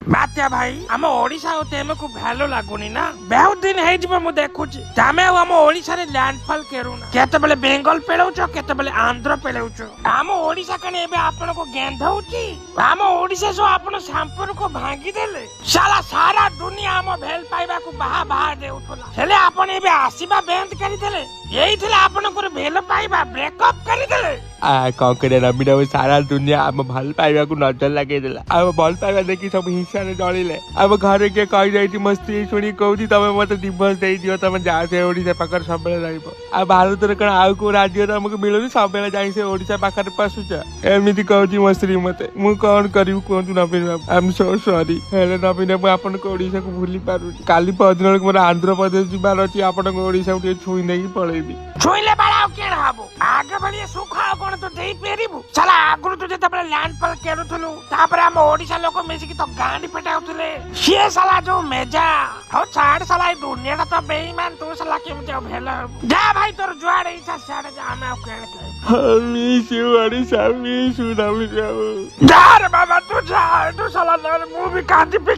बात्या भाई आम ओडिशा तुमको भल लगुनि ना बहुत दिन है मु देखुची तमे आम ओडिशा रे लैंडफॉल करूना केतबेले बेंगल पेलौछ केतबेले आंध्र पेलौछ आम ओडिशा कने एबे आपन को गेंध होची आम ओडिशा सो आपन संपर्क को भांगी देले साला सारा दुनिया आम भेल पाइबा को बाहा बाहा देउथला हेले आपन एबे आसीबा बेंद करि देले यही थिला आपन को भेल पाइबा ब्रेकअप करि देले कौन करे रमीना वो सारा दुनिया आम भल पाइबा को नजर लगे देला आम भल पाइबा देखि सब हिंसा ने डरिले आम घर के कहि जाई मस्ती सुनी कहूची तमे मते डिवोर्स देई दियो तमे जा से ओडिशा पाकर सबले रहइबो आ भारत रे कण आउ को राज्य रे हमके मिलुनी सबले जाई से ओडिशा पाकर पसुच एमिति कहूची मस्ती मते मु कोन करिउ कोन नबीन आई एम सो सॉरी हेले नबीन मु आपन को ओडिशा को भूली पारु काली पदिन मोर आंध्र प्रदेश जिबार अछि आपन को ओडिशा को छुई नहीं पळेबी छुईले बाळाओ केन हाबो आगे बलिए सुखा कोन तो देई पेरिबु साला आगुरु तो जते बले लैंडफॉल केरुथलु तापर हम ओडिशा लोक मिसी की तो गांडी पेटाउथले से साला जो मेजा हो छाड़ साला दुनिया तो बेईमान तू साला केमते भेल जा भाई तोर जुआड़े इच्छा साड़े जा हम केन के miss you Odisha miss you नबीन जा रे बाबा तू जा तू साला मु भी कांदी पे